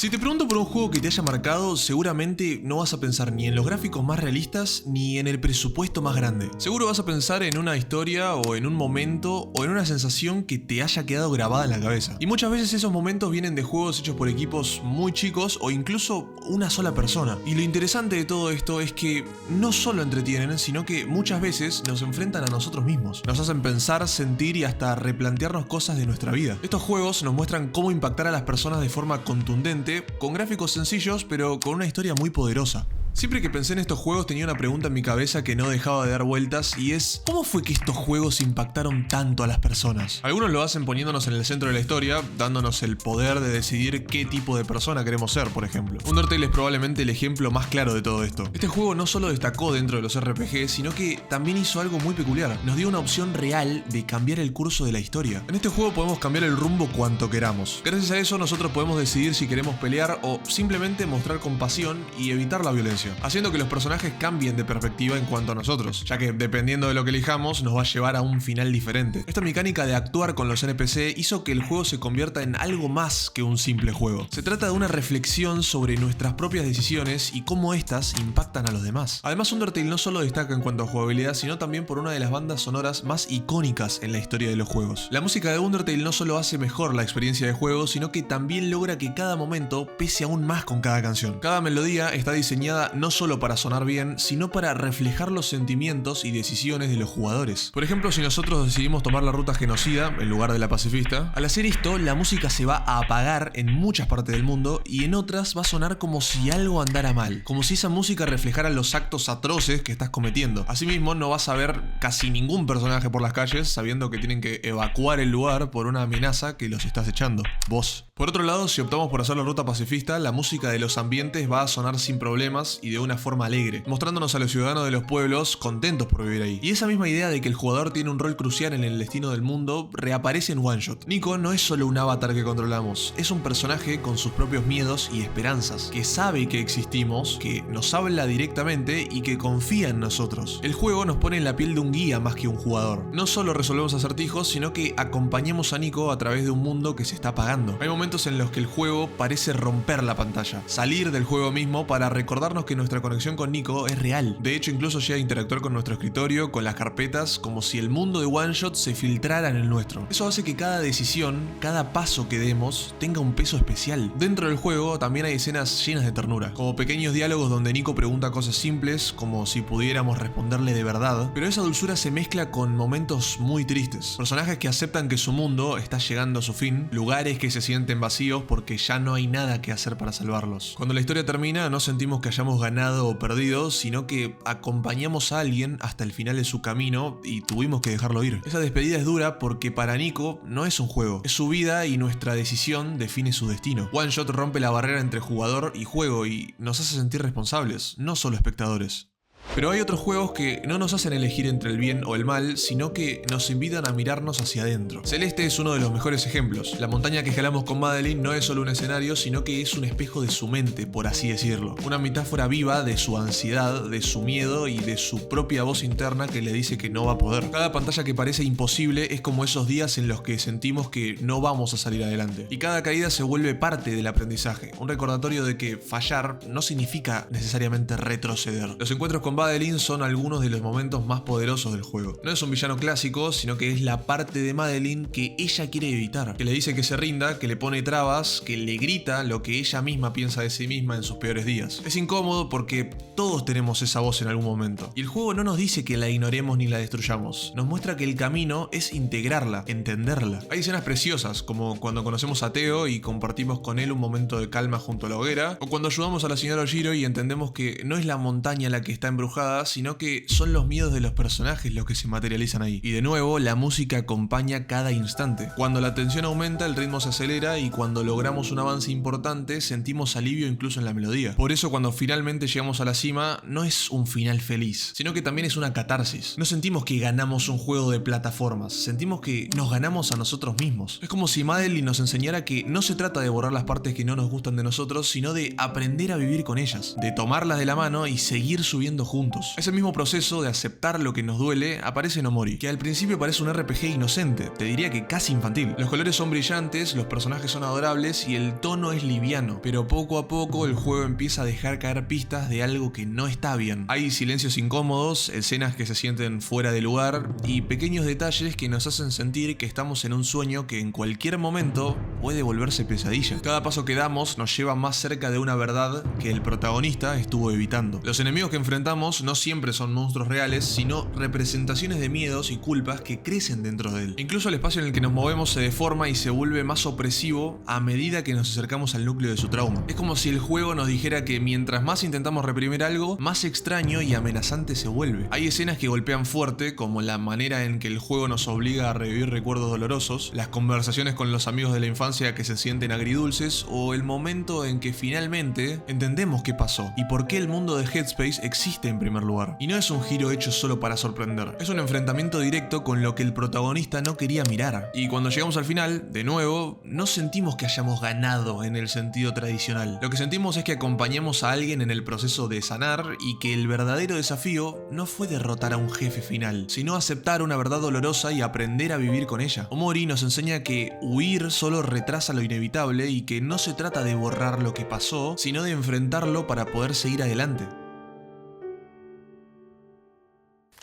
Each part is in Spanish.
Si te pregunto por un juego que te haya marcado, seguramente no vas a pensar ni en los gráficos más realistas ni en el presupuesto más grande. Seguro vas a pensar en una historia o en un momento o en una sensación que te haya quedado grabada en la cabeza. Y muchas veces esos momentos vienen de juegos hechos por equipos muy chicos o incluso una sola persona. Y lo interesante de todo esto es que no solo entretienen, sino que muchas veces nos enfrentan a nosotros mismos. Nos hacen pensar, sentir y hasta replantearnos cosas de nuestra vida. Estos juegos nos muestran cómo impactar a las personas de forma contundente, con gráficos sencillos pero con una historia muy poderosa. Siempre que pensé en estos juegos tenía una pregunta en mi cabeza que no dejaba de dar vueltas y es ¿cómo fue que estos juegos impactaron tanto a las personas? Algunos lo hacen poniéndonos en el centro de la historia, dándonos el poder de decidir qué tipo de persona queremos ser, por ejemplo. Undertale es probablemente el ejemplo más claro de todo esto. Este juego no solo destacó dentro de los RPG, sino que también hizo algo muy peculiar. Nos dio una opción real de cambiar el curso de la historia. En este juego podemos cambiar el rumbo cuanto queramos. Gracias a eso nosotros podemos decidir si queremos pelear o simplemente mostrar compasión y evitar la violencia, haciendo que los personajes cambien de perspectiva en cuanto a nosotros, ya que dependiendo de lo que elijamos nos va a llevar a un final diferente. Esta mecánica de actuar con los NPC hizo que el juego se convierta en algo más que un simple juego. Se trata de una reflexión sobre nuestras propias decisiones y cómo estas impactan a los demás. Además, Undertale no solo destaca en cuanto a jugabilidad, sino también por una de las bandas sonoras más icónicas en la historia de los juegos. La música de Undertale no solo hace mejor la experiencia de juego, sino que también logra que cada momento pese aún más con cada canción. Cada melodía está diseñada no solo para sonar bien, sino para reflejar los sentimientos y decisiones de los jugadores. Por ejemplo, si nosotros decidimos tomar la ruta genocida en lugar de la pacifista, al hacer esto, la música se va a apagar en muchas partes del mundo y en otras va a sonar como si algo andara mal, como si esa música reflejara los actos atroces que estás cometiendo. Asimismo, no vas a ver casi ningún personaje por las calles sabiendo que tienen que evacuar el lugar por una amenaza que los estás echando, vos. Por otro lado, si optamos por hacer la ruta pacifista, la música de los ambientes va a sonar sin problemas y de una forma alegre, mostrándonos a los ciudadanos de los pueblos contentos por vivir ahí. Y esa misma idea de que el jugador tiene un rol crucial en el destino del mundo reaparece en One Shot. Nico no es solo un avatar que controlamos, es un personaje con sus propios miedos y esperanzas, que sabe que existimos, que nos habla directamente y que confía en nosotros. El juego nos pone en la piel de un guía más que un jugador. No solo resolvemos acertijos, sino que acompañamos a Nico a través de un mundo que se está apagando. Hay momentos en los que el juego parece romper la pantalla, salir del juego mismo para recordarnos que nuestra conexión con Nico es real. De hecho, incluso llega a interactuar con nuestro escritorio, con las carpetas, como si el mundo de One Shot se filtrara en el nuestro. Eso hace que cada decisión, cada paso que demos, tenga un peso especial. Dentro del juego también hay escenas llenas de ternura, como pequeños diálogos donde Nico pregunta cosas simples, como si pudiéramos responderle de verdad, pero esa dulzura se mezcla con momentos muy tristes. Personajes que aceptan que su mundo está llegando a su fin, lugares que se sienten vacíos porque ya no hay nada que hacer para salvarlos. Cuando la historia termina, no sentimos que hayamos ganado o perdido, sino que acompañamos a alguien hasta el final de su camino y tuvimos que dejarlo ir. Esa despedida es dura porque para Nico no es un juego, es su vida y nuestra decisión define su destino. One Shot rompe la barrera entre jugador y juego y nos hace sentir responsables, no solo espectadores. Pero hay otros juegos que no nos hacen elegir entre el bien o el mal, sino que nos invitan a mirarnos hacia adentro. Celeste es uno de los mejores ejemplos. La montaña que escalamos con Madeline no es solo un escenario, sino que es un espejo de su mente, por así decirlo. Una metáfora viva de su ansiedad, de su miedo y de su propia voz interna que le dice que no va a poder. Cada pantalla que parece imposible es como esos días en los que sentimos que no vamos a salir adelante. Y cada caída se vuelve parte del aprendizaje, un recordatorio de que fallar no significa necesariamente retroceder. Los encuentros con Madeline son algunos de los momentos más poderosos del juego. No es un villano clásico, sino que es la parte de Madeline que ella quiere evitar, que le dice que se rinda, que le pone trabas, que le grita lo que ella misma piensa de sí misma en sus peores días. Es incómodo porque todos tenemos esa voz en algún momento. Y el juego no nos dice que la ignoremos ni la destruyamos. Nos muestra que el camino es integrarla, entenderla. Hay escenas preciosas, como cuando conocemos a Teo y compartimos con él un momento de calma junto a la hoguera, o cuando ayudamos a la señora Ojiro y entendemos que no es la montaña la que está embrujada, sino que son los miedos de los personajes los que se materializan ahí. Y de nuevo, la música acompaña cada instante. Cuando la tensión aumenta, el ritmo se acelera y cuando logramos un avance importante, sentimos alivio incluso en la melodía. Por eso, cuando finalmente llegamos a la cima, no es un final feliz, sino que también es una catarsis. No sentimos que ganamos un juego de plataformas, sentimos que nos ganamos a nosotros mismos. Es como si Madeline nos enseñara que no se trata de borrar las partes que no nos gustan de nosotros, sino de aprender a vivir con ellas, de tomarlas de la mano y seguir subiendo juntos. juntos. Ese mismo proceso de aceptar lo que nos duele aparece en Omori, que al principio parece un RPG inocente, te diría que casi infantil. Los colores son brillantes, los personajes son adorables y el tono es liviano, pero poco a poco el juego empieza a dejar caer pistas de algo que no está bien. Hay silencios incómodos, escenas que se sienten fuera de lugar y pequeños detalles que nos hacen sentir que estamos en un sueño que en cualquier momento puede volverse pesadilla. Cada paso que damos nos lleva más cerca de una verdad que el protagonista estuvo evitando. Los enemigos que enfrentamos no siempre son monstruos reales, sino representaciones de miedos y culpas que crecen dentro de él. Incluso el espacio en el que nos movemos se deforma y se vuelve más opresivo a medida que nos acercamos al núcleo de su trauma. Es como si el juego nos dijera que mientras más intentamos reprimir algo, más extraño y amenazante se vuelve. Hay escenas que golpean fuerte, como la manera en que el juego nos obliga a revivir recuerdos dolorosos, las conversaciones con los amigos de la infancia que se sienten agridulces, o el momento en que finalmente entendemos qué pasó y por qué el mundo de Headspace existe en primer lugar. Y no es un giro hecho solo para sorprender, es un enfrentamiento directo con lo que el protagonista no quería mirar. Y cuando llegamos al final, de nuevo, no sentimos que hayamos ganado en el sentido tradicional. Lo que sentimos es que acompañamos a alguien en el proceso de sanar y que el verdadero desafío no fue derrotar a un jefe final, sino aceptar una verdad dolorosa y aprender a vivir con ella. Omori nos enseña que huir solo retrasa lo inevitable y que no se trata de borrar lo que pasó, sino de enfrentarlo para poder seguir adelante.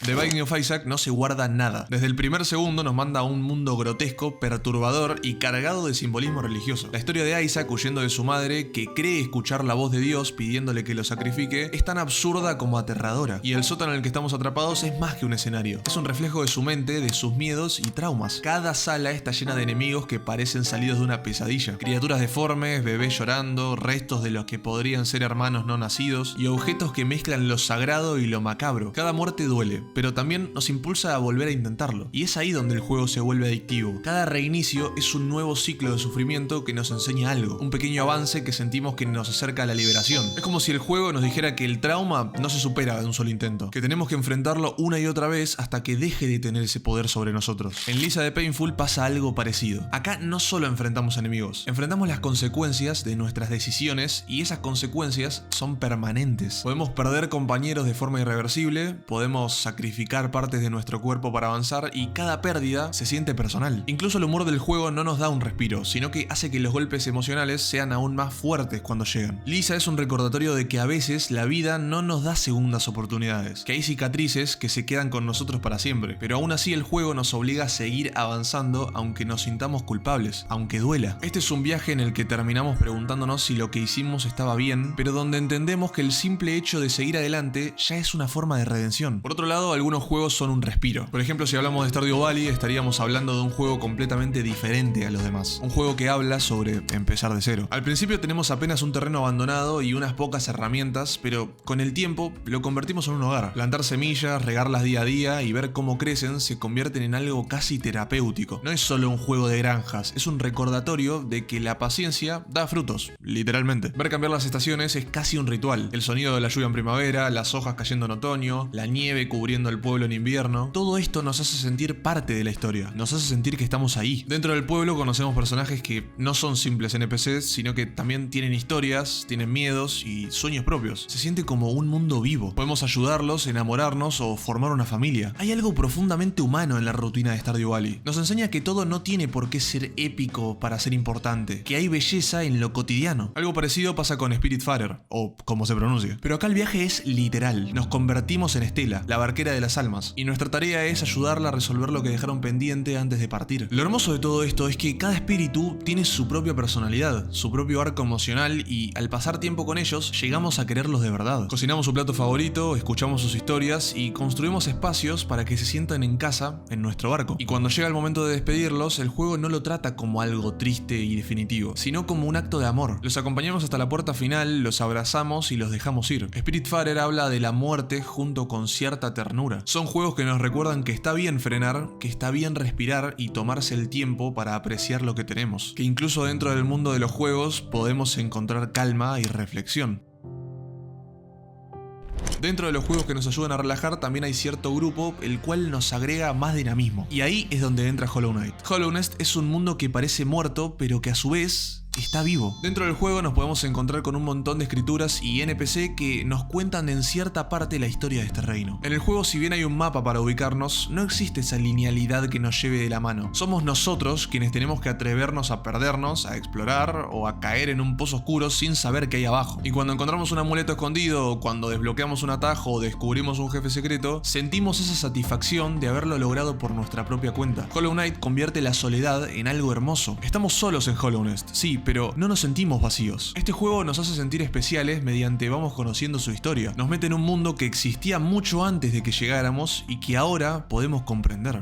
The Binding of Isaac no se guarda nada. Desde el primer segundo nos manda a un mundo grotesco, perturbador y cargado de simbolismo religioso. La historia de Isaac huyendo de su madre, que cree escuchar la voz de Dios pidiéndole que lo sacrifique, es tan absurda como aterradora. Y el sótano en el que estamos atrapados es más que un escenario. Es un reflejo de su mente, de sus miedos y traumas. Cada sala está llena de enemigos que parecen salidos de una pesadilla. Criaturas deformes, bebés llorando, restos de los que podrían ser hermanos no nacidos y objetos que mezclan lo sagrado y lo macabro. Cada muerte duele, pero también nos impulsa a volver a intentarlo. Y es ahí donde el juego se vuelve adictivo. Cada reinicio es un nuevo ciclo de sufrimiento que nos enseña algo, un pequeño avance que sentimos que nos acerca a la liberación. Es como si el juego nos dijera que el trauma no se supera de un solo intento, que tenemos que enfrentarlo una y otra vez hasta que deje de tener ese poder sobre nosotros. En Lisa de Painful pasa algo parecido. Acá no solo enfrentamos enemigos, enfrentamos las consecuencias de nuestras decisiones y esas consecuencias son permanentes. Podemos perder compañeros de forma irreversible, podemos sacrificar partes de nuestro cuerpo para avanzar y cada pérdida se siente personal. Incluso el humor del juego no nos da un respiro, sino que hace que los golpes emocionales sean aún más fuertes cuando llegan. Lisa es un recordatorio de que a veces la vida no nos da segundas oportunidades, que hay cicatrices que se quedan con nosotros para siempre, pero aún así el juego nos obliga a seguir avanzando aunque nos sintamos culpables, aunque duela. Este es un viaje en el que terminamos preguntándonos si lo que hicimos estaba bien, pero donde entendemos que el simple hecho de seguir adelante ya es una forma de redención. Por otro lado, algunos juegos son un respiro. Por ejemplo, si hablamos de Stardew Valley, estaríamos hablando de un juego completamente diferente a los demás. Un juego que habla sobre empezar de cero. Al principio tenemos apenas un terreno abandonado y unas pocas herramientas, pero con el tiempo lo convertimos en un hogar. Plantar semillas, regarlas día a día y ver cómo crecen se convierten en algo casi terapéutico. No es solo un juego de granjas, es un recordatorio de que la paciencia da frutos, literalmente. Ver cambiar las estaciones es casi un ritual. El sonido de la lluvia en primavera, las hojas cayendo en otoño, la nieve cubriendo el pueblo en invierno, todo esto nos hace sentir parte de la historia, nos hace sentir que estamos ahí. Dentro del pueblo conocemos personajes que no son simples NPCs, sino que también tienen historias, tienen miedos y sueños propios. Se siente como un mundo vivo. Podemos ayudarlos, enamorarnos o formar una familia. Hay algo profundamente humano en la rutina de Stardew Valley. Nos enseña que todo no tiene por qué ser épico para ser importante, que hay belleza en lo cotidiano. Algo parecido pasa con Spiritfarer, o como se pronuncia. Pero acá el viaje es literal. Nos convertimos en Estela, la barquera de las almas, y nuestra tarea es ayudarla a resolver lo que dejaron pendiente antes de partir. Lo hermoso de todo esto es que cada espíritu tiene su propia personalidad, su propio arco emocional, y al pasar tiempo con ellos llegamos a quererlos de verdad. Cocinamos su plato favorito, escuchamos sus historias y construimos espacios para que se sientan en casa en nuestro barco. Y cuando llega el momento de despedirlos, el juego no lo trata como algo triste y definitivo, sino como un acto de amor. Los acompañamos hasta la puerta final, los abrazamos y los dejamos ir. Spiritfarer habla de la muerte junto con cierta ternura. Son juegos que nos recuerdan que está bien frenar, que está bien respirar y tomarse el tiempo para apreciar lo que tenemos. Que incluso dentro del mundo de los juegos podemos encontrar calma y reflexión. Dentro de los juegos que nos ayudan a relajar también hay cierto grupo el cual nos agrega más dinamismo. Y ahí es donde entra Hollow Knight. Hollow Knight es un mundo que parece muerto, pero que a su vez está vivo. Dentro del juego nos podemos encontrar con un montón de escrituras y NPC que nos cuentan en cierta parte la historia de este reino. En el juego, si bien hay un mapa para ubicarnos, no existe esa linealidad que nos lleve de la mano. Somos nosotros quienes tenemos que atrevernos a perdernos, a explorar o a caer en un pozo oscuro sin saber qué hay abajo. Y cuando encontramos un amuleto escondido, o cuando desbloqueamos un atajo o descubrimos un jefe secreto, sentimos esa satisfacción de haberlo logrado por nuestra propia cuenta. Hollow Knight convierte la soledad en algo hermoso. Estamos solos en Hollow Knight, sí, pero no nos sentimos vacíos. Este juego nos hace sentir especiales mediante vamos conociendo su historia. Nos mete en un mundo que existía mucho antes de que llegáramos y que ahora podemos comprender.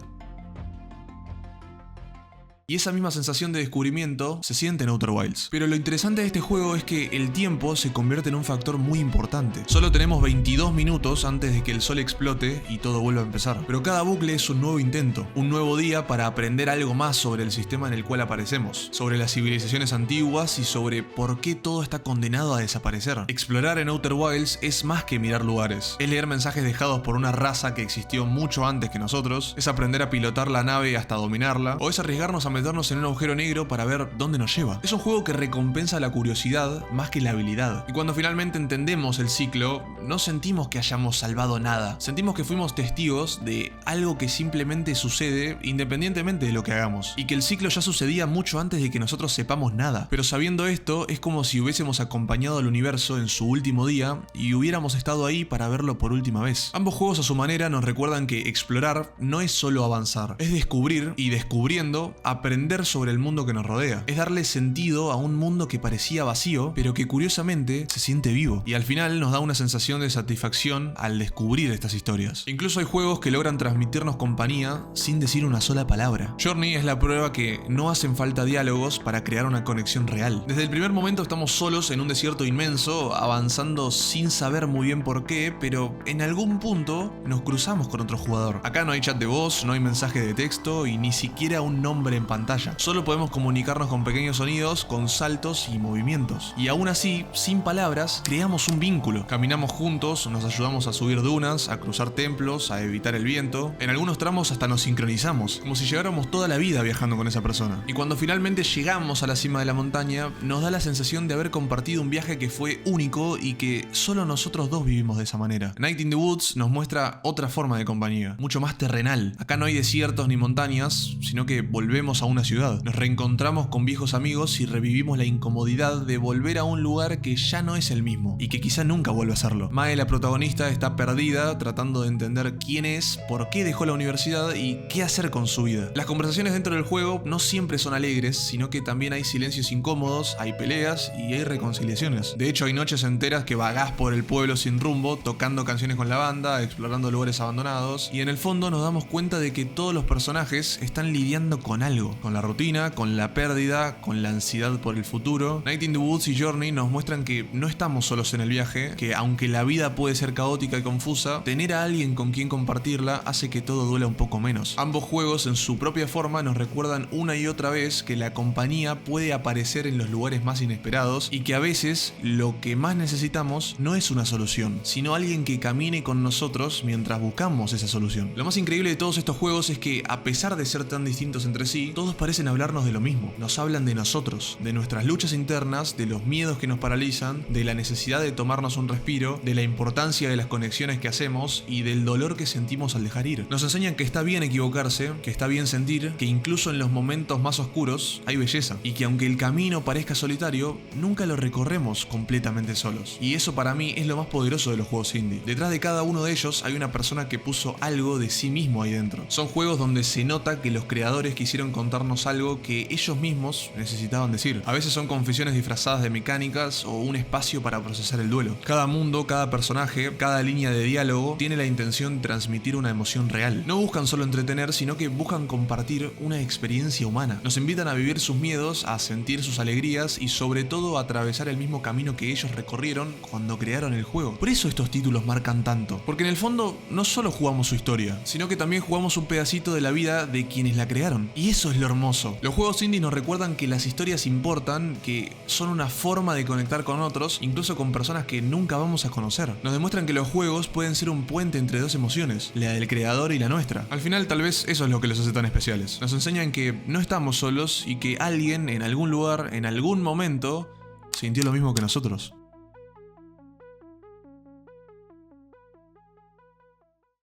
Y esa misma sensación de descubrimiento se siente en Outer Wilds. Pero lo interesante de este juego es que el tiempo se convierte en un factor muy importante. Solo tenemos 22 minutos antes de que el sol explote y todo vuelva a empezar. Pero cada bucle es un nuevo intento, un nuevo día para aprender algo más sobre el sistema en el cual aparecemos, sobre las civilizaciones antiguas y sobre por qué todo está condenado a desaparecer. Explorar en Outer Wilds es más que mirar lugares, es leer mensajes dejados por una raza que existió mucho antes que nosotros, es aprender a pilotar la nave hasta dominarla, o es arriesgarnos a meternos en un agujero negro para ver dónde nos lleva. Es un juego que recompensa la curiosidad más que la habilidad. Y cuando finalmente entendemos el ciclo, no sentimos que hayamos salvado nada. Sentimos que fuimos testigos de algo que simplemente sucede independientemente de lo que hagamos. Y que el ciclo ya sucedía mucho antes de que nosotros sepamos nada. Pero sabiendo esto, es como si hubiésemos acompañado al universo en su último día y hubiéramos estado ahí para verlo por última vez. Ambos juegos a su manera nos recuerdan que explorar no es solo avanzar, es descubrir y descubriendo, aprender sobre el mundo que nos rodea. Es darle sentido a un mundo que parecía vacío, pero que curiosamente se siente vivo. Y al final nos da una sensación de satisfacción al descubrir estas historias. Incluso hay juegos que logran transmitirnos compañía sin decir una sola palabra. Journey es la prueba que no hacen falta diálogos para crear una conexión real. Desde el primer momento estamos solos en un desierto inmenso, avanzando sin saber muy bien por qué, pero en algún punto nos cruzamos con otro jugador. Acá no hay chat de voz, no hay mensaje de texto y ni siquiera un nombre en pantalla. Solo podemos comunicarnos con pequeños sonidos, con saltos y movimientos. Y aún así, sin palabras, creamos un vínculo. Caminamos juntos, nos ayudamos a subir dunas, a cruzar templos, a evitar el viento. En algunos tramos hasta nos sincronizamos, como si lleváramos toda la vida viajando con esa persona. Y cuando finalmente llegamos a la cima de la montaña, nos da la sensación de haber compartido un viaje que fue único y que solo nosotros dos vivimos de esa manera. Night in the Woods nos muestra otra forma de compañía, mucho más terrenal. Acá no hay desiertos ni montañas, sino que volvemos a una ciudad. Nos reencontramos con viejos amigos y revivimos la incomodidad de volver a un lugar que ya no es el mismo y que quizá nunca vuelva a serlo. Mae, la protagonista, está perdida tratando de entender quién es, por qué dejó la universidad y qué hacer con su vida. Las conversaciones dentro del juego no siempre son alegres, sino que también hay silencios incómodos, hay peleas y hay reconciliaciones. De hecho, hay noches enteras que vagás por el pueblo sin rumbo, tocando canciones con la banda, explorando lugares abandonados, y en el fondo nos damos cuenta de que todos los personajes están lidiando con algo, con la rutina, con la pérdida, con la ansiedad por el futuro. Night in the Woods y Journey nos muestran que no estamos solos en el viaje, que aunque la vida puede ser caótica y confusa, tener a alguien con quien compartirla hace que todo duela un poco menos. Ambos juegos en su propia forma nos recuerdan una y otra vez que la compañía puede aparecer en los lugares más inesperados y que a veces lo que más necesitamos no es una solución, sino alguien que camine con nosotros mientras buscamos esa solución. Lo más increíble de todos estos juegos es que, a pesar de ser tan distintos entre sí, todos parecen hablarnos de lo mismo. Nos hablan de nosotros, de nuestras luchas internas, de los miedos que nos paralizan, de la necesidad de tomarnos un respiro, de la importancia de las conexiones que hacemos y del dolor que sentimos al dejar ir. Nos enseñan que está bien equivocarse, que está bien sentir, que incluso en los momentos más oscuros hay belleza y que aunque el camino parezca solitario, nunca lo recorremos completamente solos. Y eso para mí es lo más poderoso de los juegos indie. Detrás de cada uno de ellos hay una persona que puso algo de sí mismo ahí dentro. Son juegos donde se nota que los creadores quisieron contarnos algo que ellos mismos necesitaban decir. A veces son confesiones disfrazadas de mecánicas o un espacio para procesar el duelo. Cada mundo, cada personaje, cada línea de diálogo tiene la intención de transmitir una emoción real. No buscan solo entretener, sino que buscan compartir una experiencia humana. Nos invitan a vivir sus miedos, a sentir sus alegrías y sobre todo a atravesar el mismo camino que ellos recorrieron cuando crearon el juego. Por eso estos títulos marcan tanto, porque en el fondo no solo jugamos su historia, sino que también jugamos un pedacito de la vida de quienes la crearon. Y eso es lo hermoso. Los juegos indie nos recuerdan que las historias importan, que son una forma de conectar con otros, incluso con personas que nunca vamos a conocer. Nos demuestran que los juegos pueden ser un puente entre dos emociones, la del creador y la nuestra. Al final, tal vez eso es lo que los hace tan especiales. Nos enseñan que no estamos solos y que alguien en algún lugar, en algún momento, sintió lo mismo que nosotros.